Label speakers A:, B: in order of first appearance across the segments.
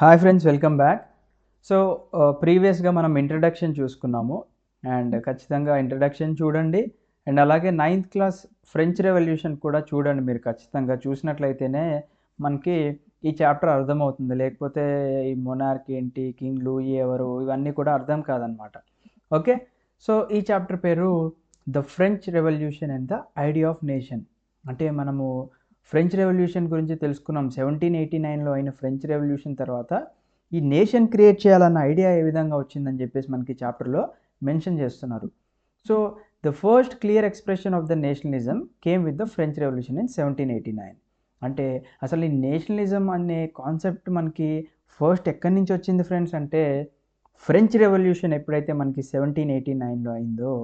A: Hi friends, welcome back. So ప్రీవియస్గా మనం introduction చూసుకున్నాము అండ్ ఖచ్చితంగా ఇంట్రడక్షన్ చూడండి. అండ్ అలాగే 9th క్లాస్ ఫ్రెంచ్ రెవల్యూషన్ కూడా చూడండి. మీరు ఖచ్చితంగా చూసినట్లయితేనే మనకి ఈ చాప్టర్ అర్థమవుతుంది. లేకపోతే ఈ మొనార్క్ ఏంటి, కింగ్ లూయి ఎవరు, ఇవన్నీ కూడా అర్థం కాదనమాట. ఓకే, సో ఈ చాప్టర్ పేరు the French revolution and the idea of nation. అంటే మనము ఫ్రెంచ్ రెవల్యూషన్ గురించి తెలుసుకున్నాం. 1789లో అయిన ఫ్రెంచ్ రెవల్యూషన్ తర్వాత ఈ నేషన్ క్రియేట్ చేయాలన్న ఐడియా ఏ విధంగా వచ్చిందని చెప్పేసి మనకి చాప్టర్లో మెన్షన్ చేస్తున్నారు. So the first clear expression of the nationalism came with the French revolution in 1789. అంటే అసలు ఈ నేషనలిజం అనే కాన్సెప్ట్ మనకి ఫస్ట్ ఎక్కడి నుంచి వచ్చింది ఫ్రెండ్స్ అంటే, ఫ్రెంచ్ రెవల్యూషన్ ఎప్పుడైతే మనకి 1789లో అయిందో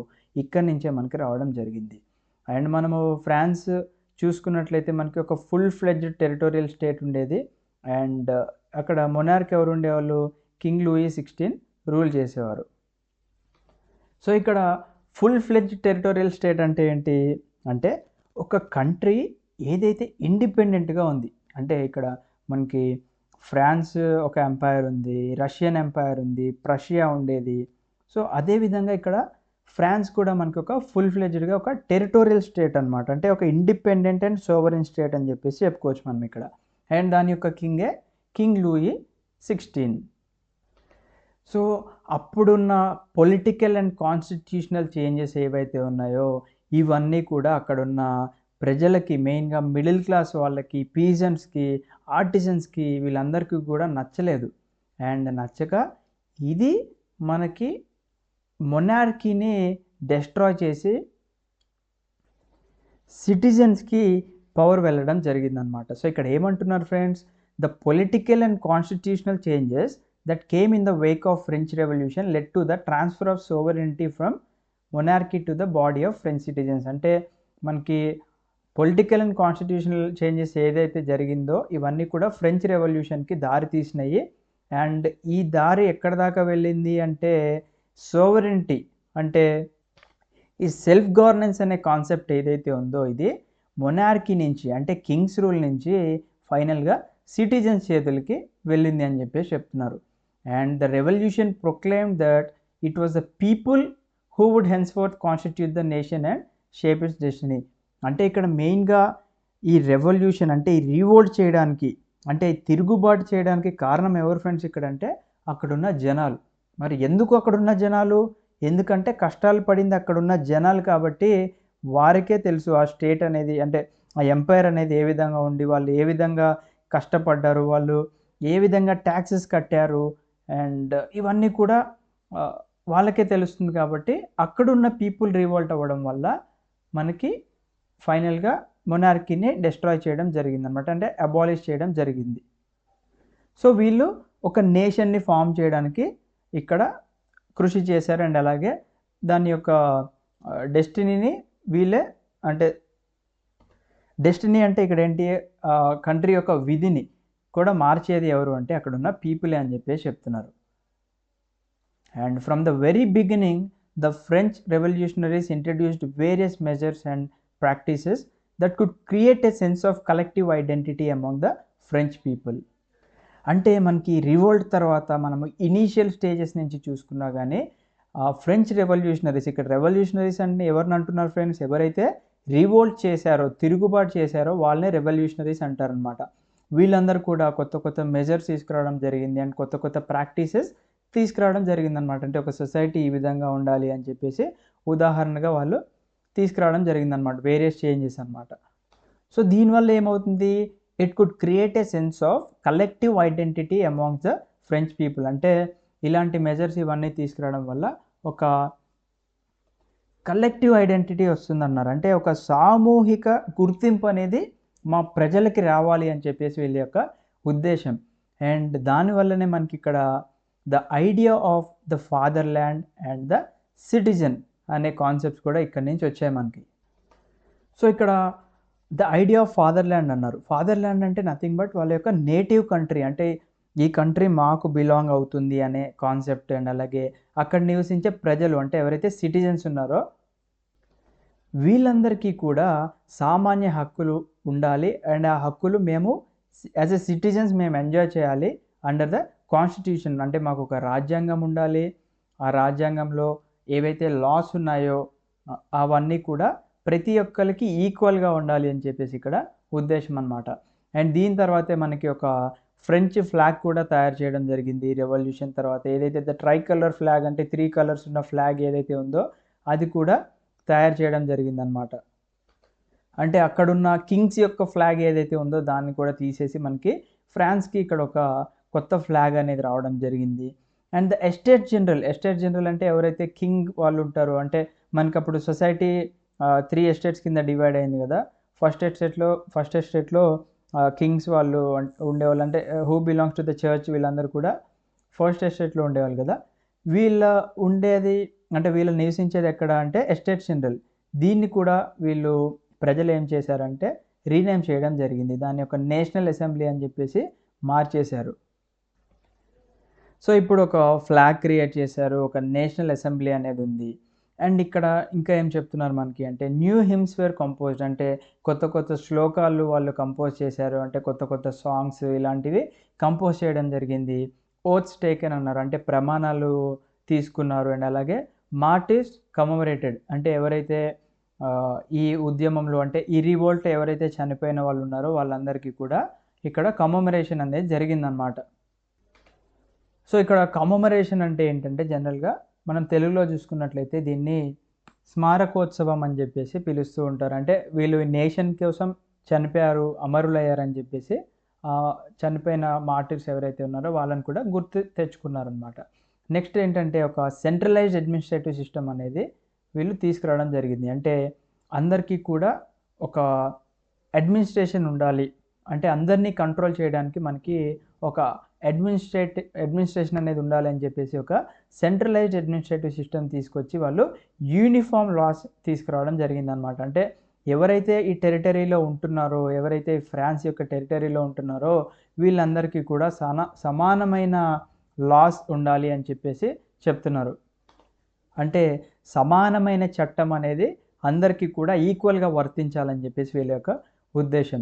A: ఇక్కడి నుంచే మనకి రావడం జరిగింది. అండ్ మనము ఫ్రాన్స్ చూసుకున్నట్లయితే మనకి ఒక ఫుల్ ఫ్లెడ్జ్డ్ టెరిటోరియల్ స్టేట్ ఉండేది. అండ్ అక్కడ మొనార్క్ ఎవరు ఉండేవాళ్ళు, కింగ్ లూయి 16 రూల్ చేసేవారు. సో ఇక్కడ ఫుల్ ఫ్లెడ్జ్డ్ టెరిటోరియల్ స్టేట్ అంటే ఏంటి అంటే, ఒక కంట్రీ ఏదైతే ఇండిపెండెంట్గా ఉంది. అంటే ఇక్కడ మనకి ఫ్రాన్స్ ఒక ఎంపైర్ ఉంది, రష్యన్ ఎంపైర్ ఉంది, ప్రషియా ఉండేది. సో అదేవిధంగా ఇక్కడ ఫ్రాన్స్ కూడా మనకి ఒక ఫుల్ ఫ్లెడ్జ్డ్గా ఒక టెరిటోరియల్ స్టేట్ అనమాట. అంటే ఒక ఇండిపెండెంట్ అండ్ సోవరెన్ స్టేట్ అని చెప్పేసి చెప్పుకోవచ్చు మనం ఇక్కడ. అండ్ దాని యొక్క కింగే కింగ్ లూయి 16. సో అప్పుడున్న పొలిటికల్ అండ్ కాన్స్టిట్యూషనల్ చేంజెస్ ఏవైతే ఉన్నాయో ఇవన్నీ కూడా అక్కడున్న ప్రజలకి, మెయిన్గా మిడిల్ క్లాస్ వాళ్ళకి, పీజెంట్స్కి, ఆర్టిజన్స్కి, వీళ్ళందరికీ కూడా నచ్చలేదు. అండ్ నచ్చక ఇది మనకి మొనార్కీని డెస్ట్రాయ్ చేసి సిటిజన్స్కి పవర్ వెళ్ళడం జరిగిందనమాట. సో ఇక్కడ ఏమంటున్నారు friends, the political and constitutional changes that came in the wake of French Revolution led to the transfer of sovereignty from monarchy to the body of French citizens. అంటే మనకి political and constitutional changes ఏదైతే జరిగిందో ఇవన్నీ కూడా French రెవల్యూషన్కి దారి తీసినాయి. And ఈ దారి ఎక్కడ దాకా వెళ్ళింది అంటే, సోవరెంటీ అంటే ఈ సెల్ఫ్ గవర్నెన్స్ అనే కాన్సెప్ట్ ఏదైతే ఉందో ఇది మొనార్కీ నుంచి, అంటే కింగ్స్ రూల్ నుంచి ఫైనల్గా సిటిజన్స్ చేతులకి వెళ్ళింది అని చెప్పేసి చెప్తున్నారు. And the revolution proclaimed that it was the people who would henceforth constitute the nation and shape its destiny. అంటే ఇక్కడ మెయిన్గా ఈ రెవల్యూషన్ అంటే ఈ రీవోల్ట్ చేయడానికి, అంటే తిరుగుబాటు చేయడానికి కారణం ఎవరు ఫ్రెండ్స్ ఇక్కడ అంటే, అక్కడున్న జనాలు. మరి ఎందుకు అక్కడున్న జనాలు? ఎందుకంటే కష్టాలు పడింది అక్కడున్న జనాలు కాబట్టి వారికే తెలుసు ఆ స్టేట్ అనేది, అంటే ఆ ఎంపైర్ అనేది ఏ విధంగా ఉండి, వాళ్ళు ఏ విధంగా కష్టపడ్డారు, వాళ్ళు ఏ విధంగా ట్యాక్సెస్ కట్టారు. అండ్ ఇవన్నీ కూడా వాళ్ళకే తెలుస్తుంది కాబట్టి అక్కడున్న పీపుల్ రివోల్ట్ అవ్వడం వల్ల మనకి ఫైనల్గా మొనార్కీని డెస్ట్రాయ్ చేయడం జరిగిందనమాట. అంటే అబాలిష్ చేయడం జరిగింది. సో వీళ్ళు ఒక నేషన్ని ఫామ్ చేయడానికి ఇక్కడ కృషి చేశారు. అండ్ అలాగే దాని యొక్క డెస్టినీని వీళ్ళే, అంటే డెస్టినీ అంటే ఇక్కడ ఏంటి, కంట్రీ యొక్క విధిని కూడా మార్చేది ఎవరు అంటే అక్కడున్న పీపులే అని చెప్పేసి చెప్తున్నారు. And from the very beginning the French revolutionaries introduced various measures and practices that could create a sense of collective identity among the French people. అంటే మనకి రివోల్ట్ తర్వాత మనము ఇనీషియల్ స్టేజెస్ నుంచి చూసుకున్నా కానీ ఫ్రెంచ్ రెవల్యూషనరీస్, ఇక్కడ రెవల్యూషనరీస్ అంటే ఎవరిని అంటున్నారు ఫ్రెండ్స్, ఎవరైతే రివోల్ట్ చేశారో, తిరుగుబాటు చేశారో వాళ్ళనే రెవల్యూషనరీస్ అంటారనమాట. వీళ్ళందరూ కూడా కొత్త కొత్త మెజర్స్ తీసుకురావడం జరిగింది అండ్ కొత్త కొత్త ప్రాక్టీసెస్ తీసుకురావడం జరిగిందనమాట. అంటే ఒక సొసైటీ ఈ విధంగా ఉండాలి అని చెప్పేసి ఉదాహరణగా వాళ్ళు తీసుకురావడం జరిగిందనమాట, వేరియస్ చేంజెస్ అనమాట. సో దీనివల్ల ఏమవుతుంది, it could create a sense of collective identity amongst the French people. అంటే ఇలాంటి మెజర్స్ ఇవన్నీ తీసుకురావడం వల్ల ఒక కలెక్టివ్ ఐడెంటిటీ వస్తుందన్నారు. అంటే ఒక సామూహిక గుర్తింపు అనేది మా ప్రజలకి రావాలి అని చెప్పేసి వీళ్ళ యొక్క ఉద్దేశం. అండ్ దానివల్లనే మనకి ఇక్కడ the idea of the father land and the citizen అనే కాన్సెప్ట్స్ కూడా ఇక్కడి నుంచి వచ్చాయి మనకి. సో ఇక్కడ the idea of father land అన్నారు. ఫాదర్ ల్యాండ్ అంటే నథింగ్ బట్ వాళ్ళ యొక్క నేటివ్ కంట్రీ, అంటే ఈ కంట్రీ మాకు బిలాంగ్ అవుతుంది అనే కాన్సెప్ట్. అండ్ అలాగే అక్కడ నివసించే ప్రజలు, అంటే ఎవరైతే సిటిజన్స్ ఉన్నారో వీళ్ళందరికీ కూడా సామాన్య హక్కులు ఉండాలి. అండ్ ఆ హక్కులు మేము యాజ్ ఎ సిటిజన్స్ మేము ఎంజాయ్ చేయాలి అండర్ ద కాన్స్టిట్యూషన్, అంటే మాకు ఒక రాజ్యాంగం ఉండాలి, ఆ రాజ్యాంగంలో ఏవైతే లాస్ ఉన్నాయో అవన్నీ కూడా ప్రతి ఒక్కరికి ఈక్వల్గా ఉండాలి అని చెప్పేసి ఇక్కడ ఉద్దేశం అనమాట. అండ్ దీని తర్వాతే మనకి ఒక ఫ్రెంచ్ ఫ్లాగ్ కూడా తయారు చేయడం జరిగింది రెవల్యూషన్ తర్వాత. ఏదైతే ద ట్రై కలర్ ఫ్లాగ్ అంటే 3 కలర్స్ ఉన్న ఫ్లాగ్ ఏదైతే ఉందో అది కూడా తయారు చేయడం జరిగిందనమాట. అంటే అక్కడున్న కింగ్స్ యొక్క ఫ్లాగ్ ఏదైతే ఉందో దాన్ని కూడా తీసేసి మనకి ఫ్రాన్స్కి ఇక్కడ ఒక కొత్త ఫ్లాగ్ అనేది రావడం జరిగింది. అండ్ ద ఎస్టేట్ జనరల్ అంటే ఎవరైతే కింగ్ వాళ్ళు ఉంటారో, అంటే మనకి అప్పుడు సొసైటీ 3 ఎస్టేట్స్ కింద డివైడ్ అయింది కదా. ఫస్ట్ ఎస్టేట్లో కింగ్స్ వాళ్ళు ఉండేవాళ్ళు, అంటే who belongs to the church, వీళ్ళందరూ కూడా ఫస్ట్ ఎస్టేట్లో ఉండేవాళ్ళు కదా. వీళ్ళు నివసించేది ఎక్కడ అంటే ఎస్టేట్ జనరల్. దీన్ని కూడా వీళ్ళు ప్రజలు ఏం చేశారంటే రీనేమ్ చేయడం జరిగింది. దాని యొక్క నేషనల్ అసెంబ్లీ అని చెప్పేసి మార్చేశారు. సో ఇప్పుడు ఒక ఫ్లాగ్ క్రియేట్ చేశారు, ఒక నేషనల్ అసెంబ్లీ అనేది ఉంది. అండ్ ఇక్కడ ఇంకా ఏం చెప్తున్నారు మనకి అంటే న్యూ హిమ్స్ వేర్ కంపోజ్డ్, అంటే కొత్త శ్లోకాలు వాళ్ళు కంపోజ్ చేశారు, అంటే కొత్త సాంగ్స్ ఇలాంటివి కంపోజ్ చేయడం జరిగింది. ఓత్స్ టేకెన్ అన్నారు, అంటే ప్రమాణాలు తీసుకున్నారు. అండ్ అలాగే మార్టిర్స్ కమమరేటెడ్, అంటే ఎవరైతే ఈ ఉద్యమంలో అంటే ఈ రివోల్ట్ ఎవరైతే చనిపోయిన వాళ్ళు ఉన్నారో వాళ్ళందరికీ కూడా ఇక్కడ కమమరేషన్ అనేది జరిగిందనమాట. సో ఇక్కడ కమమరేషన్ అంటే ఏంటంటే జనరల్గా మనం తెలుగులో చూసుకున్నట్లయితే దీన్ని స్మారకోత్సవం అని చెప్పేసి పిలుస్తూ ఉంటారు. అంటే వీళ్ళు నేషన్ కోసం చనిపోయారు, అమరులయ్యారని చెప్పేసి చనిపోయిన మార్టిర్స్ ఎవరైతే ఉన్నారో వాళ్ళని కూడా గుర్తు తెచ్చుకున్నారనమాట. నెక్స్ట్ ఏంటంటే ఒక సెంట్రలైజ్డ్ అడ్మినిస్ట్రేటివ్ సిస్టమ్ అనేది వీళ్ళు తీసుకురావడం జరిగింది. అంటే అందరికీ కూడా ఒక అడ్మినిస్ట్రేషన్ ఉండాలి, అంటే అందరినీ కంట్రోల్ చేయడానికి మనకి ఒక అడ్మినిస్ట్రేషన్ అనేది ఉండాలి అని చెప్పేసి ఒక సెంట్రలైజ్డ్ అడ్మినిస్ట్రేటివ్ సిస్టమ్ తీసుకొచ్చి వాళ్ళు యూనిఫామ్ లాస్ తీసుకురావడం జరిగిందనమాట. అంటే ఎవరైతే ఈ టెరిటరీలో ఉంటున్నారో, ఎవరైతే ఫ్రాన్స్ యొక్క టెరిటరీలో ఉంటున్నారో వీళ్ళందరికీ కూడా సమానమైన లాస్ ఉండాలి అని చెప్పేసి చెప్తున్నారు. అంటే సమానమైన చట్టం అనేది అందరికీ కూడా ఈక్వల్గా వర్తించాలని చెప్పేసి వీళ్ళ యొక్క ఉద్దేశం.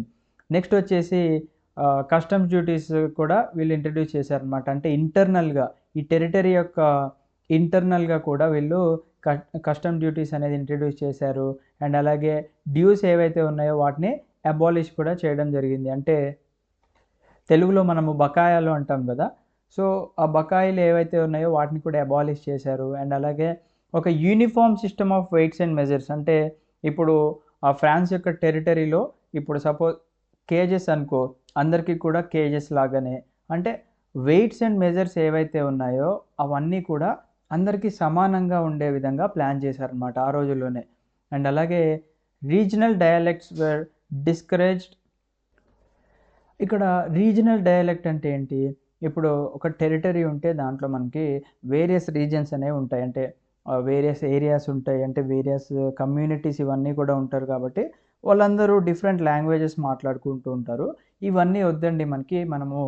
A: నెక్స్ట్ వచ్చేసి కస్టమ్స్ డ్యూటీస్ కూడా వీళ్ళు ఇంట్రడ్యూస్ చేశారనమాట. అంటే ఇంటర్నల్గా ఈ టెరిటరీ యొక్క ఇంటర్నల్గా కూడా వీళ్ళు కస్టమ్ డ్యూటీస్ అనేది ఇంట్రడ్యూస్ చేశారు. అండ్ అలాగే డ్యూస్ ఏవైతే ఉన్నాయో వాటిని అబాలిష్ కూడా చేయడం జరిగింది. అంటే తెలుగులో మనము బకాయిలు అంటాం కదా, సో ఆ బకాయిలు ఏవైతే ఉన్నాయో వాటిని కూడా అబాలిష్ చేశారు. అండ్ అలాగే ఒక uniform system of weights and measures, అంటే ఇప్పుడు ఆ ఫ్రాన్స్ యొక్క టెరిటరీలో ఇప్పుడు సపోజ్ కేజెస్ అనుకో, అందరికీ కూడా కేజెస్ లాగానే, అంటే వెయిట్స్ అండ్ మెజర్స్ ఏవైతే ఉన్నాయో అవన్నీ కూడా అందరికీ సమానంగా ఉండే విధంగా ప్లాన్ చేశారనమాట ఆ రోజుల్లోనే. అండ్ అలాగే రీజనల్ డయాలెక్ట్స్ వేర్ డిస్కరేజ్డ్. ఇక్కడ రీజనల్ డయాలెక్ట్ అంటే ఏంటి, ఇప్పుడు ఒక టెరిటరీ ఉంటే దాంట్లో మనకి వేరియస్ రీజన్స్ అనేవి ఉంటాయి, అంటే వేరియస్ ఏరియాస్ ఉంటాయి, అంటే వేరియస్ కమ్యూనిటీస్ ఇవన్నీ కూడా ఉంటారు. కాబట్టి వాళ్ళందరూ డిఫరెంట్ లాంగ్వేజెస్ మాట్లాడుకుంటూ ఉంటారు. ఇవన్నీ వద్దండి, మనము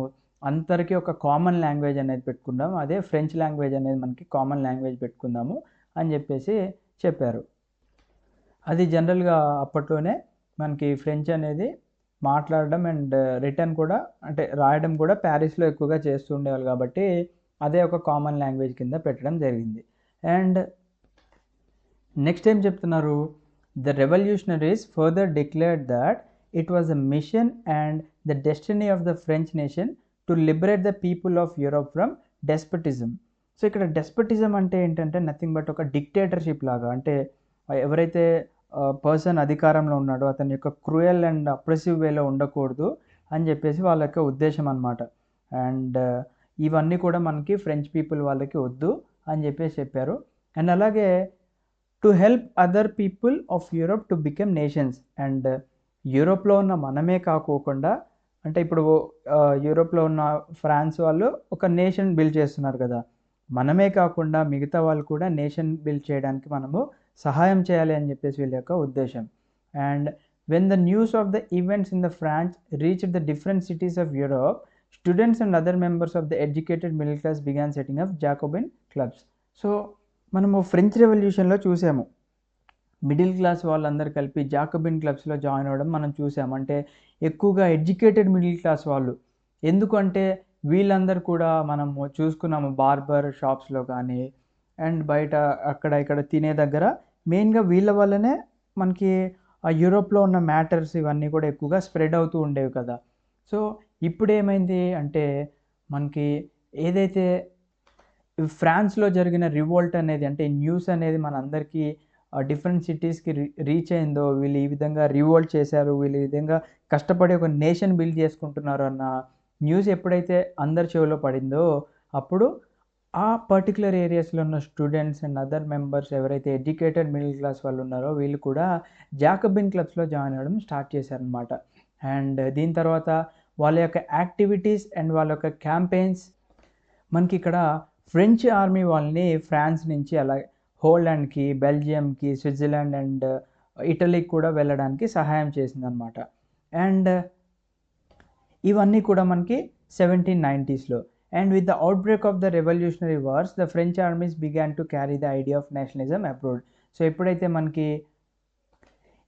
A: అందరికీ ఒక కామన్ లాంగ్వేజ్ అనేది పెట్టుకుందాం, అదే ఫ్రెంచ్ లాంగ్వేజ్ అనేది మనకి కామన్ లాంగ్వేజ్ పెట్టుకుందాము అని చెప్పేసి చెప్పారు. అది జనరల్గా అప్పట్లోనే మనకి ఫ్రెంచ్ అనేది మాట్లాడడం అండ్ రిటర్న్ కూడా, అంటే రాయడం కూడా ప్యారిస్లో ఎక్కువగా చేస్తూ ఉండేవాళ్ళు కాబట్టి అదే ఒక కామన్ లాంగ్వేజ్ కింద పెట్టడం జరిగింది. అండ్ నెక్స్ట్ ఏం చెప్తున్నారు, the revolutionaries further declared that it was a mission and the destiny of the French nation to liberate the people of Europe from despotism. So ఇక్కడ డెస్పటిజం అంటే ఏంటంటే నథింగ్ బట్ ఒక dictatorship లాగా, అంటే ఎవరైతే person అధికారంలో ఉన్నాడో అతని యొక్క క్రూయల్ అండ్ అప్రెసివ్ వేలో ఉండకూడదు అని చెప్పేసి వాళ్ళ యొక్క ఉద్దేశం అనమాట. అండ్ ఇవన్నీ కూడా మనకి ఫ్రెంచ్ పీపుల్ వాళ్ళకి వద్దు అని చెప్పేసి చెప్పారు. అండ్ అలాగే to help other people of Europe to become nations, and యూరోప్లో ఉన్న మనమే కాకోకుండా, అంటే ఇప్పుడు యూరోప్లో ఉన్న ఫ్రాన్స్ వాళ్ళు ఒక నేషన్ బిల్డ్ చేస్తున్నారు కదా, మనమే కాకుండా మిగతా వాళ్ళు కూడా నేషన్ బిల్డ్ చేయడానికి మనము సహాయం చేయాలి అని చెప్పేసి వీళ్ళ యొక్క ఉద్దేశం. And when the news of the events in the France reached the different cities of Europe, students and other members of the educated middle class began setting up Jacobin clubs. So మనము French రెవల్యూషన్లో చూసాము, middle class వాళ్ళందరూ కలిపి Jacobin క్లబ్స్లో join అవ్వడం మనం చూసాము. అంటే ఎక్కువగా ఎడ్యుకేటెడ్ మిడిల్ క్లాస్ వాళ్ళు, ఎందుకంటే వీళ్ళందరూ కూడా మనము చూసుకున్నాము బార్బర్ షాప్స్‌లో కానీ అండ్ బయట అక్కడ ఇక్కడ తినే దగ్గర మెయిన్‌గా వీళ్ళ వల్లనే మనకి యూరోప్‌లో ఉన్న మ్యాటర్స్ ఇవన్నీ కూడా ఎక్కువగా స్ప్రెడ్ అవుతూ ఉండేవి కదా! సో, ఇప్పుడేమైంది అంటే మనకి ఏదైతే ఫ్రాన్స్‌లో జరిగిన రివోల్ట్ అనేది అంటే న్యూస్ అనేది మనందరికీ డిఫరెంట్ సిటీస్‌కి రీచ్ అయిందో, వీళ్ళు ఈ విధంగా రివోల్ట్ చేశారు, వీళ్ళు ఈ విధంగా కష్టపడి ఒక నేషన్ బిల్డ్ చేసుకుంటున్నారు అన్న న్యూస్ ఎప్పుడైతే అందరి చెవిలో పడిందో, అప్పుడు ఆ పర్టిక్యులర్ ఏరియాస్‌లో ఉన్న స్టూడెంట్స్ అండ్ అదర్ మెంబర్స్ ఎవరైతే ఎడ్యుకేటెడ్ మిడిల్ క్లాస్ వాళ్ళు ఉన్నారో, వీళ్ళు కూడా జాకబిన్ క్లబ్స్‌లో జాయిన్ అవ్వడం స్టార్ట్ చేశారనమాట. అండ్ దీని తర్వాత వాళ్ళ యొక్క యాక్టివిటీస్ అండ్ వాళ్ళ యొక్క క్యాంపెయిన్స్ మనకిక్కడ ఫ్రెంచ్ ఆర్మీ వాళ్ళని ఫ్రాన్స్ నుంచి అలాగే హోలాండ్‌కి, బెల్జియంకి, స్విట్జర్లాండ్ అండ్ ఇటలీకి కూడా వెళ్ళడానికి సహాయం చేసిందనమాట. అండ్ ఇవన్నీ కూడా మనకి 1790స్‌లో. And with the outbreak of the revolutionary wars, the French armies began to carry the idea of nationalism abroad. So, ఎప్పుడైతే మనకి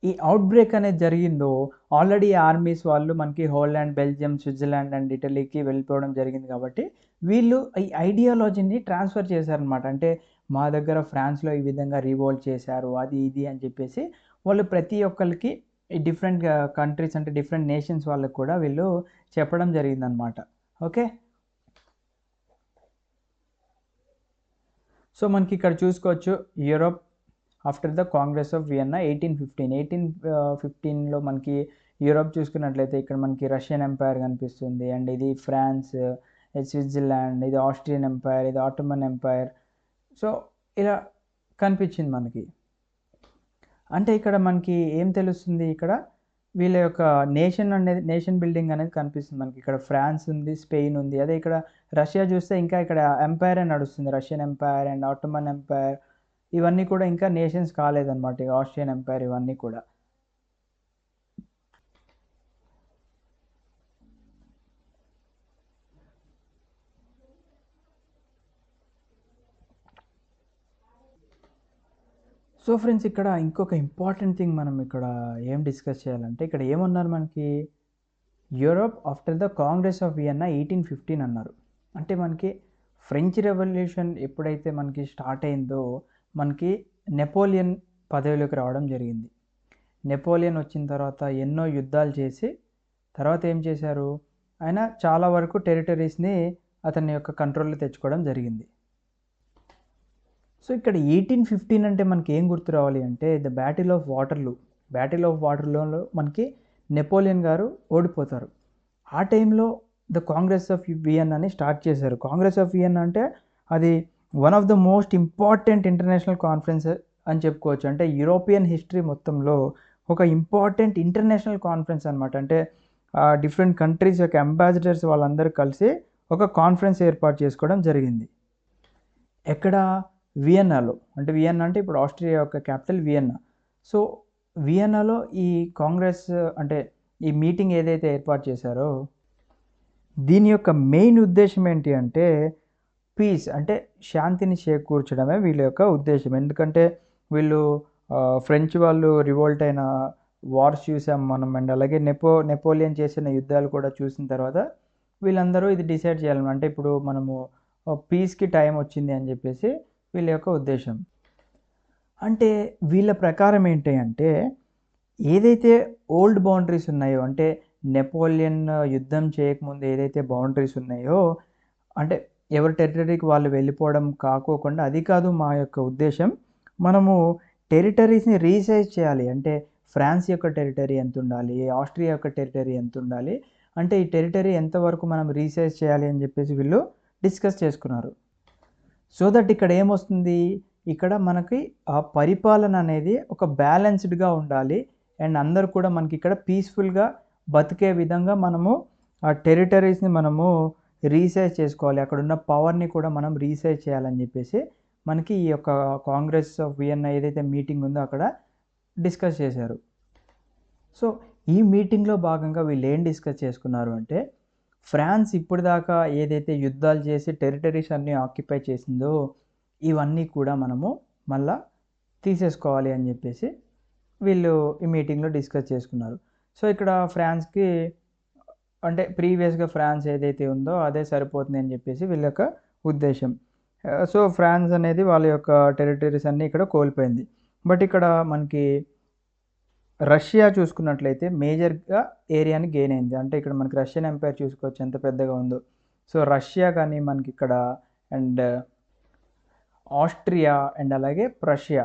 A: ఈ ఔట్‌బ్రేక్ అనేది జరిగిందో, ఆల్రెడీ ఆర్మీస్ వాళ్ళు మనకి హోలాండ్, బెల్జియం, స్విట్జర్లాండ్ అండ్ ఇటలీకి వెళ్ళిపోవడం జరిగింది కాబట్టి, వీళ్ళు ఈ ఐడియాలజీని ట్రాన్స్‌ఫర్ చేశారనమాట. అంటే మా దగ్గర ఫ్రాన్స్‌లో ఈ విధంగా రివోల్ట్ చేశారు. అది ఇది అని చెప్పేసి వాళ్ళు ప్రతి ఒక్కళ్ళకి ఈ డిఫరెంట్ కంట్రీస్ అంటే డిఫరెంట్ నేషన్స్ వాళ్ళకి కూడా వీళ్ళు చెప్పడం జరిగిందనమాట. ఓకే. సో, మనకిక్కడ చూసుకోవచ్చు Europe after the Congress of Vienna 1815లో మనకి యూరోప్ చూసుకున్నట్లయితే ఇక్కడ మనకి రష్యన్ ఎంపైర్ కనిపిస్తుంది. అండ్ ఇది ఫ్రాన్స్, ఇది స్విట్జర్లాండ్, ఇది ఆస్ట్రియన్ ఎంపైర్, ఇది ఆటోమన్ ఎంపైర్. సో, ఇలా కనిపించింది మనకి. అంటే ఇక్కడ మనకి ఏం తెలుస్తుంది ఇక్కడ వీళ్ళ యొక్క నేషన్ బిల్డింగ్ అనేది కనిపిస్తుంది మనకి. ఇక్కడ ఫ్రాన్స్ ఉంది, స్పెయిన్ ఉంది. అదే ఇక్కడ రష్యా చూస్తే ఇంకా ఇక్కడ ఎంపైరే నడుస్తుంది. రష్యన్ ఎంపైర్ అండ్ ఆటోమన్ ఎంపైర్ ఇవన్నీ కూడా ఇంకా నేషన్స్ కాలేదన్నమాట. ఈ ఆస్ట్రియన్ ఎంపైర్ ఇవన్నీ కూడా. సో ఫ్రెండ్స్, ఇక్కడ ఇంకొక ఇంపార్టెంట్ థింగ్ మనం ఇక్కడ ఏం డిస్కస్ చేయాలంటే ఇక్కడ ఏమన్నారు మనకి Europe after the Congress of Vienna 1815 అన్నారు. అంటే మనకి ఫ్రెంచ్ రెవల్యూషన్ ఎప్పుడైతే మనకి స్టార్ట్ అయిందో మనకి నెపోలియన్ పదవిలోకి రావడం జరిగింది. నెపోలియన్ వచ్చిన తర్వాత ఎన్నో యుద్ధాలు చేసి తర్వాత ఏం చేశారు, ఆయన చాలా వరకు టెరిటరీస్ని అతని యొక్క కంట్రోల్లో తెచ్చుకోవడం జరిగింది. సో ఇక్కడ 1815 అంటే మనకి ఏం గుర్తు రావాలి అంటే the battle of Waterloo. Battle of వాటర్లూలో మనకి నెపోలియన్ గారు ఓడిపోతారు. ఆ టైంలో ద కాంగ్రెస్ ఆఫ్ వియన్నాని స్టార్ట్ చేశారు. కాంగ్రెస్ ఆఫ్ వియన్నా అంటే అది one of the most important international conference అని చెప్పుకోవచ్చు. అంటే యూరోపియన్ హిస్టరీ మొత్తంలో ఒక ఇంపార్టెంట్ ఇంటర్నేషనల్ కాన్ఫరెన్స్ అనమాట. అంటే డిఫరెంట్ కంట్రీస్ యొక్క అంబాసిడర్స్ వాళ్ళందరూ కలిసి ఒక కాన్ఫరెన్స్ ఏర్పాటు చేసుకోవడం జరిగింది. ఎక్కడ వియన్నాలో. అంటే వియన్నా అంటే ఇప్పుడు ఆస్ట్రియా యొక్క క్యాపిటల్ వియన్నా. సో వియన్నాలో ఈ కాంగ్రెస్ అంటే ఈ మీటింగ్ ఏదైతే ఏర్పాటు చేశారో దీని యొక్క మెయిన్ ఉద్దేశం ఏంటి అంటే పీస్ అంటే శాంతిని చేకూర్చడమే వీళ్ళ యొక్క ఉద్దేశం. ఎందుకంటే వీళ్ళు ఫ్రెంచ్ వాళ్ళు రివోల్ట్ అయిన వార్స్ చూసాం మనం. అండ్ అలాగే నెపోలియన్ చేసిన యుద్ధాలు కూడా చూసిన తర్వాత వీళ్ళందరూ ఇది డిసైడ్ చేయాలి. అంటే ఇప్పుడు మనము పీస్కి టైం వచ్చింది అని చెప్పేసి వీళ్ళ యొక్క ఉద్దేశం. అంటే వీళ్ళ ప్రకారం ఏంటి అంటే ఏదైతే ఓల్డ్ బౌండరీస్ ఉన్నాయో అంటే నెపోలియన్ యుద్ధం చేయకముందు ఏదైతే బౌండరీస్ ఉన్నాయో అంటే ఎవరి టెరిటరీకి వాళ్ళు వెళ్ళిపోవడం కాకోకుండా అది కాదు మా యొక్క ఉద్దేశం. మనము టెరిటరీస్ని రీసైజ్ చేయాలి. అంటే ఫ్రాన్స్ యొక్క టెరిటరీ ఎంత ఉండాలి, ఆస్ట్రియా యొక్క టెరిటరీ ఎంత ఉండాలి, అంటే ఈ టెరిటరీ ఎంతవరకు మనం రీసైజ్ చేయాలి అని చెప్పేసి వీళ్ళు డిస్కస్ చేసుకున్నారు. సో దట్ ఇక్కడ ఏమొస్తుంది, ఇక్కడ మనకి ఆ పరిపాలన అనేది ఒక బ్యాలెన్స్డ్గా ఉండాలి. అండ్ అందరూ కూడా మనకి ఇక్కడ పీస్ఫుల్గా బతికే విధంగా మనము ఆ టెరిటరీస్ని మనము రీసైజ్ చేసుకోవాలి. అక్కడున్న పవర్ని కూడా మనం రీసైజ్ చేయాలని చెప్పేసి మనకి ఈ యొక్క కాంగ్రెస్ ఆఫ్ వియన్నా ఏదైతే మీటింగ్ ఉందో అక్కడ డిస్కస్ చేశారు. సో ఈ మీటింగ్లో భాగంగా వీళ్ళు ఏం డిస్కస్ చేసుకున్నారు అంటే ఫ్రాన్స్ ఇప్పటిదాకా ఏదైతే యుద్ధాలు చేసి టెరిటరీస్ అన్నీ ఆక్యుపై చేసిందో ఇవన్నీ కూడా మనము మళ్ళా తీసేసుకోవాలి అని చెప్పేసి వీళ్ళు ఈ మీటింగ్లో డిస్కస్ చేసుకున్నారు. సో ఇక్కడ ఫ్రాన్స్కి అంటే ప్రీవియస్గా ఫ్రాన్స్ ఏదైతే ఉందో అదే సరిపోతుంది అని చెప్పేసి వీళ్ళ యొక్క ఉద్దేశం. సో ఫ్రాన్స్ అనేది వాళ్ళ యొక్క టెరిటరీస్ అన్నీ ఇక్కడ కోల్పోయింది. బట్ ఇక్కడ మనకి రష్యా చూసుకున్నట్లయితే మేజర్గా ఏరియాని గెయిన్ అయింది. అంటే ఇక్కడ మనకి రష్యన్ ఎంపైర్ చూసుకోవచ్చు ఎంత పెద్దగా ఉందో. సో రష్యా కానీ మనకి ఇక్కడ అండ్ ఆస్ట్రియా అండ్ అలాగే ప్రషియా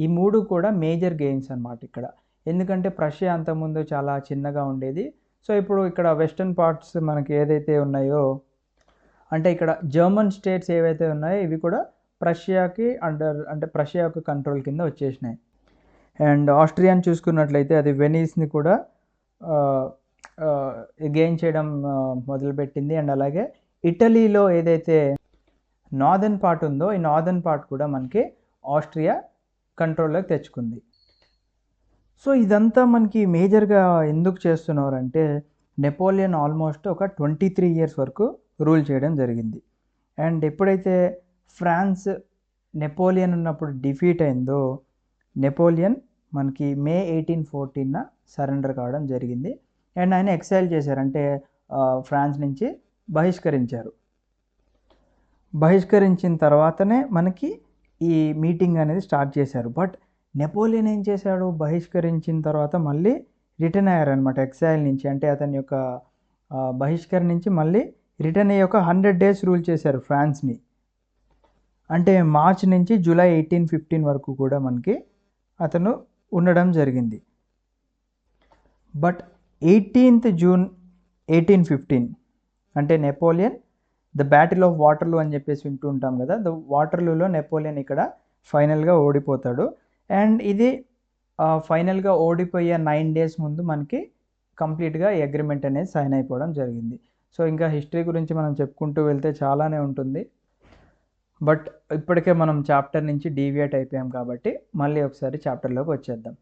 A: ఈ 3 కూడా మేజర్ గెయిన్స్ అనమాట ఇక్కడ. ఎందుకంటే ప్రషియా అంతకుముందు చాలా చిన్నగా ఉండేది. సో ఇప్పుడు ఇక్కడ వెస్టర్న్ పార్ట్స్ మనకి ఏదైతే ఉన్నాయో అంటే ఇక్కడ జర్మన్ స్టేట్స్ ఏవైతే ఉన్నాయో ఇవి కూడా ప్రషియాకి అంటే ప్రషియా యొక్క కంట్రోల్ కింద వచ్చేసినాయి. అండ్ ఆస్ట్రియాని చూసుకున్నట్లయితే అది వెనీస్ని కూడా గెయిన్ చేయడం మొదలుపెట్టింది. అండ్ అలాగే ఇటలీలో ఏదైతే నార్దర్న్ పార్ట్ ఉందో ఈ నార్దర్న్ పార్ట్ కూడా మనకి ఆస్ట్రియా కంట్రోల్లోకి తెచ్చుకుంది. సో ఇదంతా మనకి మేజర్గా ఎందుకు చేస్తున్నారంటే నెపోలియన్ ఆల్మోస్ట్ ఒక 23 ఇయర్స్ వరకు రూల్ చేయడం జరిగింది. అండ్ ఎప్పుడైతే ఫ్రాన్స్ నెపోలియన్ ఉన్నప్పుడు డిఫీట్ అయిందో నెపోలియన్ మనకి మే 1814 సరెండర్ కావడం జరిగింది. అండ్ ఆయన ఎక్సైల్ చేశారు, అంటే ఫ్రాన్స్ నుంచి బహిష్కరించారు. బహిష్కరించిన తర్వాతనే మనకి ఈ మీటింగ్ అనేది స్టార్ట్ చేశారు. బట్ నెపోలియన్ ఏం చేశాడు, బహిష్కరించిన తర్వాత మళ్ళీ రిటర్న్ అయ్యారనమాట ఎక్సైల్ నుంచి. అంటే అతని యొక్క బహిష్కరణ నుంచి మళ్ళీ రిటర్న్ అయ్యి ఒక 100 డేస్ రూల్ చేశారు ఫ్రాన్స్ని. అంటే మార్చ్ నుంచి జూలై 1815 వరకు కూడా మనకి అతను ఉండడం జరిగింది. బట్ 18th జూన్ 1815 అంటే నెపోలియన్ ద బ్యాటిల్ ఆఫ్ వాటర్లూ అని చెప్పేసి వింటూ ఉంటాం కదా, ద వాటర్లూలో నెపోలియన్ ఇక్కడ ఫైనల్గా ఓడిపోతాడు. అండ్ ఇది ఫైనల్గా ఓడిపోయే 9 డేస్ ముందు మనకి కంప్లీట్గా ఈ అగ్రిమెంట్ అనేది సైన్ అయిపోవడం జరిగింది. సో ఇంకా హిస్టరీ గురించి మనం చెప్పుకుంటూ వెళ్తే చాలానే ఉంటుంది. బట్ ఇప్పటికే మనం చాప్టర్ నుంచి డీవియేట్ అయిపోయాం కాబట్టి మళ్ళీ ఒకసారి చాప్టర్లోకి వచ్చేద్దాం.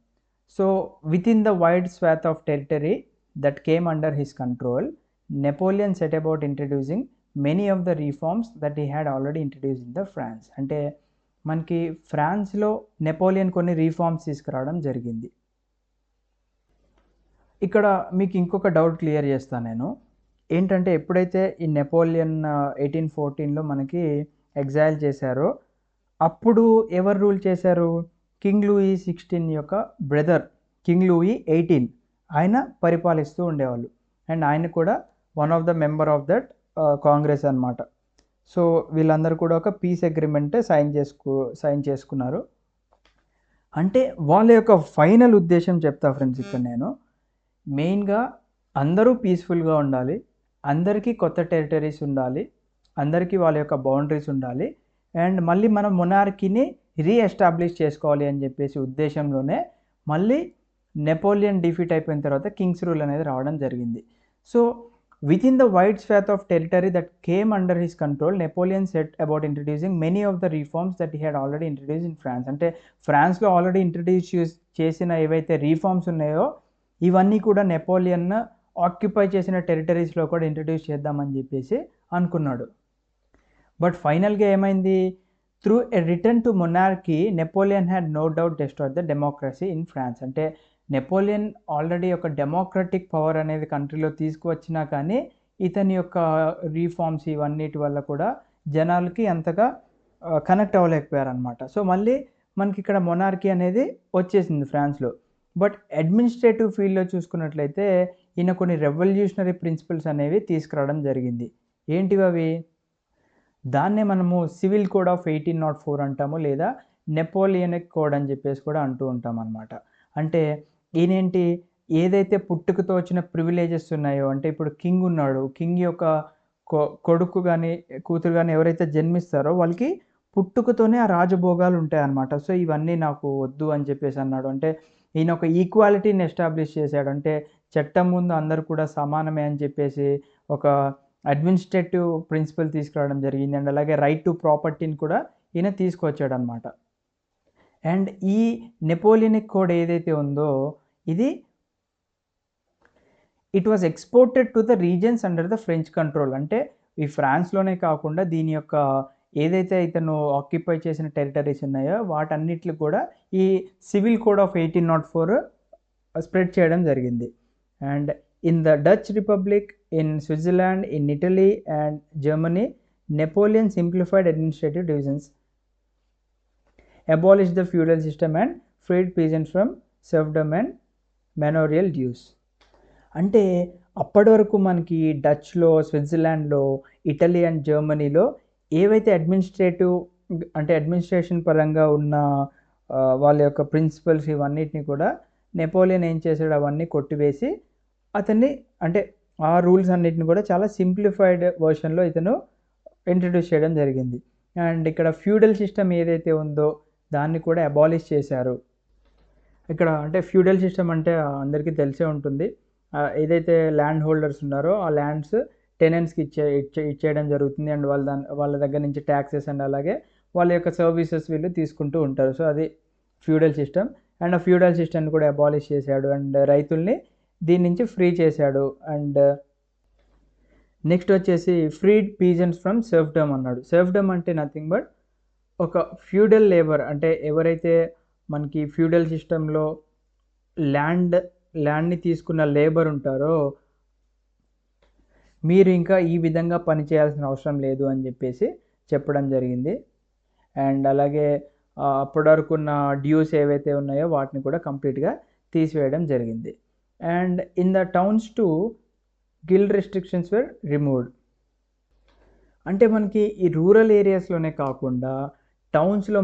A: So within the wide swath of territory that came under his control Napoleon set about introducing many of the reforms that he had already introduce in the France. అంటే మనకి ఫ్రాన్స్లో నెపోలియన్ కొన్ని రీఫార్మ్స్ తీసుకురావడం జరిగింది. ఇక్కడ మీకు ఇంకొక doubt clear చేస్తాను నేను. ఏంటంటే ఎప్పుడైతే ఈ నెపోలియన్ 1814లో మనకి ఎగ్జైల్ చేశారో అప్పుడు ఎవరు రూల్ చేశారు, కింగ్ లూయి 16 యొక్క బ్రదర్ కింగ్ లూయి 18 ఆయన పరిపాలిస్తూ ఉండేవాళ్ళు. అండ్ ఆయన కూడా one of the member of that Congress అనమాట. సో వీళ్ళందరూ కూడా ఒక పీస్ అగ్రిమెంట్ సైన్ చేసుకున్నారు. అంటే వాళ్ళ యొక్క ఫైనల్ ఉద్దేశం చెప్తా ఫ్రెండ్స్ ఇక్కడ నేను. మెయిన్గా అందరూ పీస్ఫుల్గా ఉండాలి, అందరికీ కొత్త టెరిటరీస్ ఉండాలి, అందరికీ వాళ్ళ యొక్క బౌండరీస్ ఉండాలి, అండ్ మళ్ళీ మనం మొనార్కీని రీఎస్టాబ్లిష్ చేసుకోవాలి అని చెప్పేసి ఉద్దేశంలోనే మళ్ళీ నెపోలియన్ డిఫీట్ అయిపోయిన తర్వాత కింగ్స్ రూల్ అనేది రావడం జరిగింది. So within the wide swath of territory that came under his control, Napoleon set about introducing many of the reforms that he had already introduced in France. అంటే ఫ్రాన్స్లో already introduce చేసిన ఏవైతే reforms ఉన్నాయో ఇవన్నీ కూడా నెపోలియన్ ఆక్యుపై చేసిన టెరిటరీస్లో కూడా introduce చేద్దామని చెప్పేసి అనుకున్నాడు. బట్ ఫైనల్గా ఏమైంది, through a return to monarchy Napoleon had no doubt destroyed the democracy in France. అంటే నెపోలియన్ ఆల్రెడీ ఒక డెమోక్రటిక్ పవర్ అనేది కంట్రీలో తీసుకువచ్చినా కానీ ఇతని యొక్క రీఫార్మ్స్ ఇవన్నిటి వల్ల కూడా జనాలకి అంతగా కనెక్ట్ అవ్వలేకపోయారనమాట. సో మళ్ళీ మనకి ఇక్కడ మొనార్కీ అనేది వచ్చేసింది ఫ్రాన్స్లో. బట్ అడ్మినిస్ట్రేటివ్ ఫీల్డ్లో చూసుకున్నట్లయితే ఈయన కొన్ని రెవల్యూషనరీ ప్రిన్సిపల్స్ అనేవి తీసుకురావడం జరిగింది. ఏంటివి అవి, దాన్నే మనము సివిల్ కోడ్ ఆఫ్ 1804 అంటాము, లేదా నెపోలియనిక్ కోడ్ అని చెప్పేసి కూడా అంటూ ఉంటాం అనమాట. అంటే ఈయనేంటి, ఏదైతే పుట్టుకతో వచ్చిన ప్రివిలేజెస్ ఉన్నాయో, అంటే ఇప్పుడు కింగ్ ఉన్నాడు, కింగ్ యొక్క కొడుకు కానీ కూతురు కానీ ఎవరైతే జన్మిస్తారో వాళ్ళకి పుట్టుకతోనే ఆ రాజభోగాలు ఉంటాయన్నమాట. సో ఇవన్నీ నాకు వద్దు అని చెప్పేసి అన్నాడు. అంటే ఈయన ఒక ఈక్వాలిటీని ఎస్టాబ్లిష్ చేశాడు. అంటే చట్టం ముందు అందరూ కూడా సమానమే అని చెప్పేసి ఒక అడ్మినిస్ట్రేటివ్ ప్రిన్సిపల్ తీసుకురావడం జరిగింది. అండ్ అలాగే రైట్ టు ప్రాపర్టీని కూడా ఈయన తీసుకొచ్చాడు అనమాట. అండ్ ఈ నెపోలియనిక్ కోడ్ ఏదైతే ఉందో ఇది it was exported to the reasons under the French control. అంటే ఈ ఫ్రాన్స్లోనే కాకుండా దీని యొక్క ఏదైతే ఇతను ఆక్యుపై చేసిన టెరిటరీస్ ఉన్నాయో వాటన్నిటికి కూడా ఈ సివిల్ కోడ్ ఆఫ్ 1804 స్ప్రెడ్ చేయడం జరిగింది. And In the Dutch Republic, in Switzerland, in Italy and Germany, Napoleon simplified administrative divisions, abolished the feudal system and freed peasants from serfdom and manorial dues. అంటే అప్పటి వరకు మనకి డచ్లో, స్విట్జర్లాండ్లో, Italy and జర్మనీలో ఏవైతే administration పరంగా ఉన్న వాళ్ళ యొక్క ప్రిన్సిపల్స్ ఇవన్నిటిని కూడా నెపోలియన్ ఏం చేశాడు, అవన్నీ కొట్టివేసి అతన్ని అంటే ఆ రూల్స్ అన్నిటిని కూడా చాలా సింప్లిఫైడ్ వర్షన్లో ఇతను ఇంట్రడ్యూస్ చేయడం జరిగింది. అండ్ ఇక్కడ ఫ్యూడల్ సిస్టమ్ ఏదైతే ఉందో దాన్ని కూడా అబాలిష్ చేశారు. ఇక్కడ అంటే ఫ్యూడల్ సిస్టమ్ అంటే అందరికీ తెలిసే ఉంటుంది. ఏదైతే ల్యాండ్ హోల్డర్స్ ఉన్నారో ఆ ల్యాండ్స్ టెనెంట్స్కి ఇచ్చేయడం జరుగుతుంది. అండ్ వాళ్ళ దగ్గర నుంచి ట్యాక్సెస్ అండ్ అలాగే వాళ్ళ యొక్క సర్వీసెస్ వీళ్ళు తీసుకుంటూ ఉంటారు. సో అది ఫ్యూడల్ సిస్టమ్. అండ్ ఆ ఫ్యూడల్ సిస్టమ్ని కూడా అబాలిష్ చేశాడు అండ్ రైతుల్ని దీని నుంచి ఫ్రీ చేశాడు. అండ్ నెక్స్ట్ వచ్చేసి ఫ్రీడ్ పీజెంట్స్ ఫ్రమ్ సర్ఫ్డమ్ అన్నాడు. సర్ఫ్డమ్ అంటే నథింగ్ బట్ ఒక ఫ్యూడల్ లేబర్, అంటే ఎవరైతే మనకి ఫ్యూడల్ సిస్టంలో ల్యాండ్ని తీసుకున్న లేబర్ ఉంటారో మీరు ఇంకా ఈ విధంగా పని చేయాల్సిన అవసరం లేదు అని చెప్పేసి చెప్పడం జరిగింది. అండ్ అలాగే అప్పటి వరకు ఉన్న డ్యూస్ ఏవైతే ఉన్నాయో వాటిని కూడా కంప్లీట్గా తీసివేయడం జరిగింది. And in the towns to guild restrictions were removed. అంటే మనకి ఈ రూరల్ ఏరియాస్లోనే కాకుండా టౌన్స్లో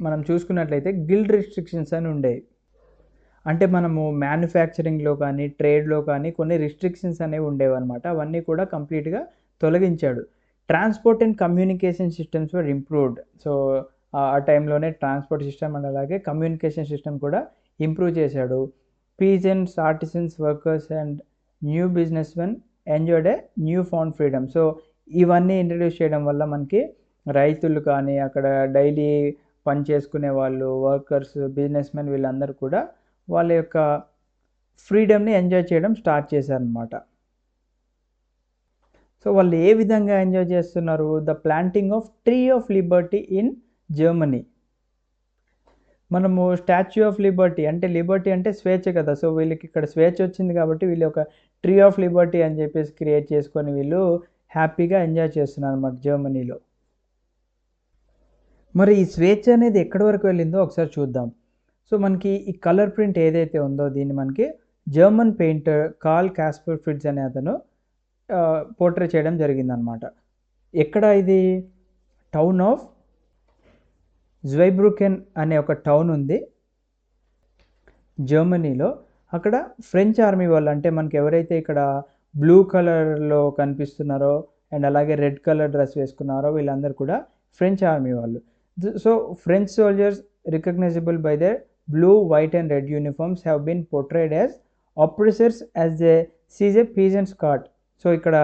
A: మనం చూసుకున్నట్లయితే గిల్డ్ రెస్ట్రిక్షన్స్ అని ఉండేవి. అంటే మనము మ్యానుఫ్యాక్చరింగ్లో కానీ ట్రేడ్లో కానీ కొన్ని రిస్ట్రిక్షన్స్ అనేవి ఉండేవి అనమాట. అవన్నీ కూడా కంప్లీట్గా తొలగించాడు. Transport and communication systems were improved. So ఆ టైంలోనే ట్రాన్స్పోర్ట్ సిస్టమ్ అండ్ అలాగే కమ్యూనికేషన్ సిస్టమ్ కూడా ఇంప్రూవ్ చేశాడు. Peasants, artisans, workers and new businessmen enjoyed a newfound freedom. So ఇవన్నీ ఇంట్రడ్యూస్ చేయడం వల్ల మనకి రైతులు కానీ అక్కడ డైలీ పని చేసుకునే వాళ్ళు, వర్కర్స్, బిజినెస్ మెన్ వీళ్ళందరూ కూడా వాళ్ళ యొక్క ఫ్రీడమ్ని ఎంజాయ్ చేయడం స్టార్ట్ చేశారనమాట. సో వాళ్ళు ఏ విధంగా ఎంజాయ్ చేస్తున్నారు? The planting of tree of Liberty in Germany. మనము స్టాచ్యూ ఆఫ్ లిబర్టీ అంటే స్వేచ్ఛ కదా. సో వీళ్ళకి ఇక్కడ స్వేచ్ఛ వచ్చింది కాబట్టి వీళ్ళు ఒక ట్రీ ఆఫ్ లిబర్టీ అని చెప్పేసి క్రియేట్ చేసుకొని వీళ్ళు హ్యాపీగా ఎంజాయ్ చేస్తున్నారు అన్నమాట జర్మనీలో. మరి ఈ స్వేచ్ఛ అనేది ఎక్కడి వరకు వెళ్ళిందో ఒకసారి చూద్దాం. సో మనకి ఈ కలర్ ప్రింట్ ఏదైతే ఉందో దీన్ని మనకి German painter Karl Kaspar Fritz అనే అతను పోర్ట్రే చేయడం జరిగిందనమాట. ఎక్కడ ఇది? టౌన్ ఆఫ్ జ్వైబ్రూకెన్ అనే ఒక టౌన్ ఉంది జర్మనీలో. అక్కడ ఫ్రెంచ్ ఆర్మీ వాళ్ళు, అంటే మనకి ఎవరైతే ఇక్కడ బ్లూ కలర్లో కనిపిస్తున్నారో అండ్ అలాగే రెడ్ కలర్ డ్రెస్ వేసుకున్నారో వీళ్ళందరూ కూడా ఫ్రెంచ్ ఆర్మీ వాళ్ళు. So French soldiers recognisable by their blue, white and red uniforms have been portrayed as oppressors as they seize a peasant's cart. So ఇక్కడ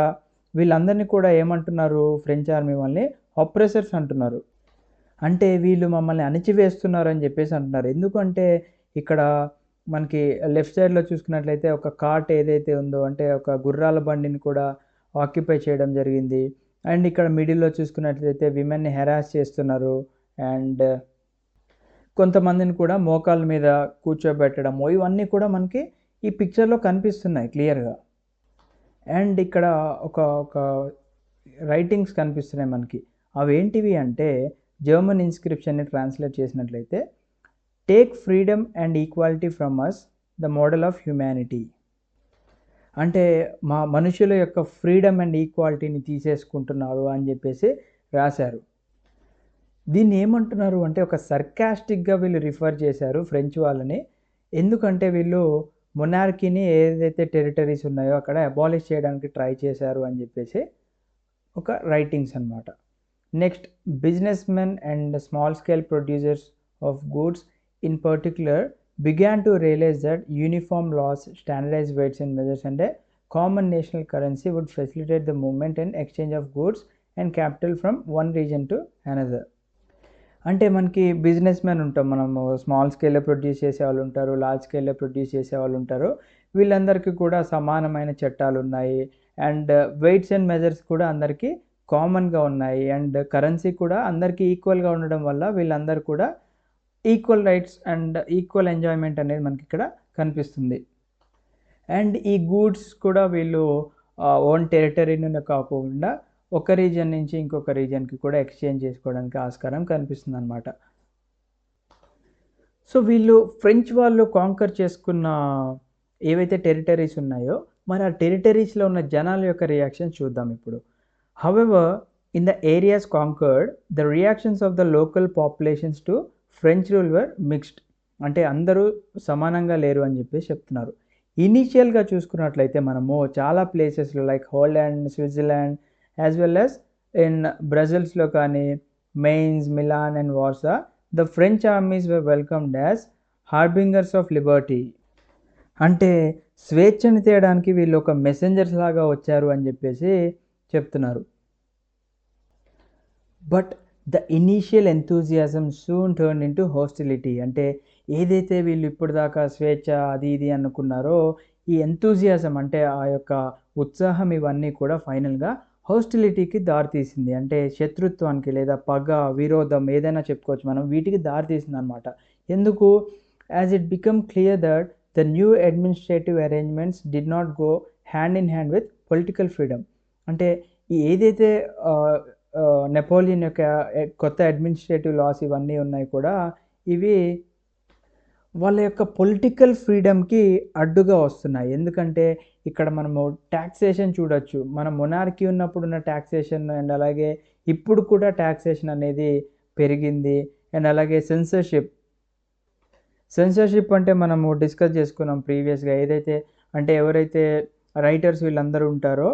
A: వీళ్ళందరినీ కూడా ఏమంటున్నారు? ఫ్రెంచ్ ఆర్మీ వాళ్ళని ఆప్రెసర్స్ అంటున్నారు. అంటే వీళ్ళు మమ్మల్ని అణిచివేస్తున్నారు అని చెప్పేసి అంటున్నారు. ఎందుకంటే ఇక్కడ మనకి లెఫ్ట్ సైడ్లో చూసుకున్నట్లయితే ఒక కార్ట్ ఏదైతే ఉందో అంటే ఒక గుర్రాల బండిని కూడా ఆక్యుపై చేయడం జరిగింది. అండ్ ఇక్కడ మిడిల్లో చూసుకున్నట్లయితే విమెన్ని హెరాస్ చేస్తున్నారు. అండ్ కొంతమందిని కూడా మోకాళ్ళ మీద కూర్చోబెట్టడము, ఇవన్నీ కూడా మనకి ఈ పిక్చర్లో కనిపిస్తున్నాయి క్లియర్గా. అండ్ ఇక్కడ ఒక రైటింగ్స్ కనిపిస్తున్నాయి మనకి. అవేంటివి అంటే జర్మన్ ఇన్స్క్రిప్షన్ని ట్రాన్స్లేట్ చేసినట్లయితే take freedom and equality from us the model of humanity. అంటే మా మనుషుల యొక్క ఫ్రీడమ్ అండ్ ఈక్వాలిటీని తీసేసుకుంటున్నారు అని చెప్పేసి రాశారు. దీన్ని ఏమంటున్నారు అంటే ఒక సర్కాస్టిక్గా వీళ్ళు రిఫర్ చేశారు ఫ్రెంచ్ వాళ్ళని. ఎందుకంటే వీళ్ళు మొనార్కీని ఏదైతే టెరిటరీస్ ఉన్నాయో అక్కడ అబాలిష్ చేయడానికి ట్రై చేశారు అని చెప్పేసి ఒక రైటింగ్స్ అన్నమాట. Next, business men and small scale producers of goods in particular began to realize that uniform laws, standardized weights and measures and a common national currency would facilitate the movement and exchange of goods and capital from one region to another. అంటే మనకి business man ఉంటాం, మనము small స్కేల్లో produce చేసే వాళ్ళు ఉంటారు, large స్కేల్లో produce చేసే వాళ్ళు ఉంటారు. వీళ్ళందరికీ కూడా సమానమైన చట్టాలు ఉన్నాయి. అండ్ వెయిట్స్ అండ్ మెజర్స్ కూడా అందరికీ కామన్గా ఉన్నాయి. అండ్ కరెన్సీ కూడా అందరికీ ఈక్వల్గా ఉండడం వల్ల వీళ్ళందరూ కూడా equal rights and equal enjoyment అనేది మనకి ఇక్కడ కనిపిస్తుంది. అండ్ ఈ గూడ్స్ కూడా వీళ్ళు ఓన్ టెరిటరీలోనే కాకుండా ఒక రీజియన్ నుంచి ఇంకొక రీజియన్కి కూడా ఎక్స్చేంజ్ చేసుకోవడానికి ఆస్కారం కనిపిస్తుంది అనమాట. సో వీళ్ళు ఫ్రెంచ్ వాళ్ళు కాంకర్ చేసుకున్న ఏవైతే టెరిటరీస్ ఉన్నాయో మరి ఆ టెరిటరీస్లో ఉన్న జనాల యొక్క రియాక్షన్ చూద్దాం ఇప్పుడు. However in the areas conquered the reactions of the local populations to French rule were mixed. అంటే అందరూ సమానంగా లేరు అని చెప్పేసి చెప్తున్నారు. ఇనీషియల్గా చూసుకున్నట్లయితే మనము చాలా ప్లేసెస్లో like Holland, Switzerland as well as in బ్రజిల్స్లో కానీ Mainz, Milan and Warsaw the French armies were welcomed as harbingers of liberty. అంటే స్వేచ్ఛను తేయడానికి వీళ్ళు ఒక మెసెంజర్స్ లాగా వచ్చారు అని చెప్పేసి చెప్తున్నారు. But the initial enthusiasm soon turn into hostility. అంటే ఏదైతే వీళ్ళు ఇప్పుడు దాకా స్వేచ్ఛ అది ఇది అనుకున్నారో ఈ ఎంతూజియాజం అంటే ఆ యొక్క ఉత్సాహం ఇవన్నీ కూడా ఫైనల్గా హోస్టిలిటీకి దారితీసింది. అంటే శత్రుత్వానికి లేదా పగ, విరోధం ఏదైనా చెప్పుకోవచ్చు మనం, వీటికి దారితీసింది అనమాట. ఎందుకు? As it become clear that the new administrative arrangements did not go hand in hand with political freedom. అంటే ఈ ఏదైతే నెపోలియన్ యొక్క కొత్త అడ్మినిస్ట్రేటివ్ లాస్ ఇవన్నీ ఉన్నాయి కూడా ఇవి వాళ్ళ యొక్క పొలిటికల్ ఫ్రీడమ్కి అడ్డుగా వస్తున్నాయి. ఎందుకంటే ఇక్కడ మనము ట్యాక్సేషన్ చూడొచ్చు. మన మొనార్కీ ఉన్నప్పుడు ఉన్న ట్యాక్సేషన్ అండ్ అలాగే ఇప్పుడు కూడా ట్యాక్సేషన్ అనేది పెరిగింది. అండ్ అలాగే సెన్సర్షిప్ అంటే మనము డిస్కస్ చేసుకున్నాం ప్రీవియస్గా. ఏదైతే అంటే ఎవరైతే రైటర్స్ వీళ్ళందరూ ఉంటారో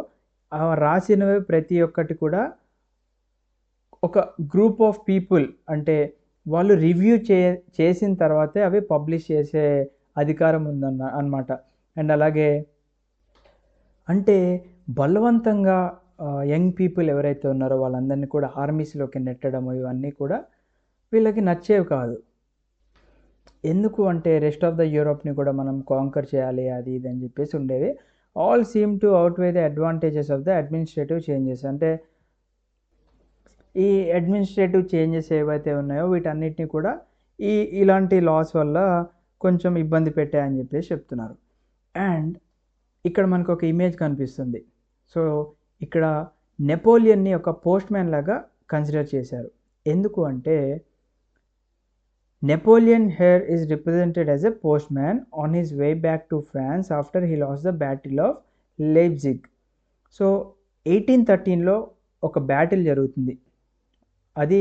A: రాసినవి ప్రతి ఒక్కటి కూడా ఒక గ్రూప్ ఆఫ్ పీపుల్ అంటే వాళ్ళు రివ్యూ చేసిన తర్వాతే అవి పబ్లిష్ చేసే అధికారం అన్నమాట. అండ్ అలాగే అంటే బలవంతంగా యంగ్ పీపుల్ ఎవరైతే ఉన్నారో వాళ్ళందరినీ కూడా ఆర్మీస్లోకి నెట్టడం ఇవన్నీ కూడా వీళ్ళకి నచ్చేవి కాదు. ఎందుకు అంటే రెస్ట్ ఆఫ్ ద యూరోప్ని కూడా మనం కాంకర్ చేయాలి అది ఇది అని చెప్పేసి ఉండేవి. All seem to outweigh the advantages of the administrative changes. అంటే ఈ అడ్మినిస్ట్రేటివ్ చేంజెస్ ఏవైతే ఉన్నాయో వీటన్నిటిని కూడా ఇలాంటి లాస్ వల్ల కొంచెం ఇబ్బంది పెట్టాయని చెప్పేసి చెప్తున్నారు. అండ్ ఇక్కడ మనకు ఒక ఇమేజ్ కనిపిస్తుంది. సో ఇక్కడ నెపోలియన్ని ఒక పోస్ట్ మ్యాన్ లాగా కన్సిడర్ చేశారు. ఎందుకు అంటే Napoleon here is represented as a postman on his way back to France after he lost the battle of Leipzig. So 1813లో ఒక బ్యాటిల్ జరుగుతుంది. అది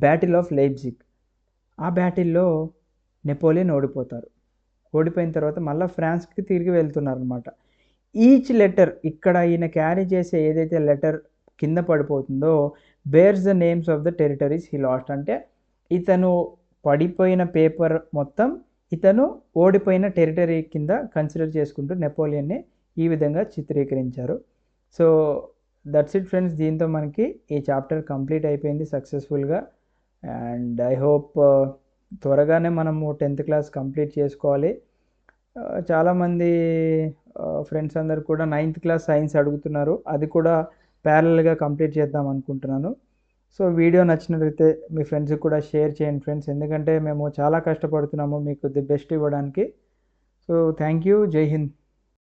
A: బ్యాటిల్ ఆఫ్ లెయిప్జిగ్. ఆ బ్యాటిల్లో నెపోలియన్ ఓడిపోతారు. ఓడిపోయిన తర్వాత మళ్ళీ ఫ్రాన్స్కి తిరిగి వెళ్తున్నారనమాట. ఈచ్ లెటర్ ఇక్కడ ఈయన క్యారీ చేసే ఏదైతే లెటర్ కింద పడిపోతుందో bears the names of the territories he lost. అంటే ఇతను పడిపోయిన పేపర్ మొత్తం ఇతను ఓడిపోయిన టెరిటరీ కింద కన్సిడర్ చేసుకుంటూ నెపోలియన్ని ఈ విధంగా చిత్రీకరించారు. So that's it friends. దీంతో మనకి ఈ చాప్టర్ కంప్లీట్ అయిపోయింది సక్సెస్ఫుల్గా. అండ్ ఐ హోప్ త్వరగానే మనము 10th క్లాస్ కంప్లీట్ చేసుకోవాలి. చాలామంది ఫ్రెండ్స్ అందరు కూడా 9th క్లాస్ సైన్స్ అడుగుతున్నారు. అది కూడా ప్యారలల్గా కంప్లీట్ చేద్దాం అనుకుంటున్నాను. సో వీడియో నచ్చినట్లయితే మీ ఫ్రెండ్స్కి కూడా షేర్ చేయండి ఫ్రెండ్స్. ఎందుకంటే మేము చాలా కష్టపడుతున్నాము మీకు ది బెస్ట్ ఇవ్వడానికి. So thank you. జై హింద్.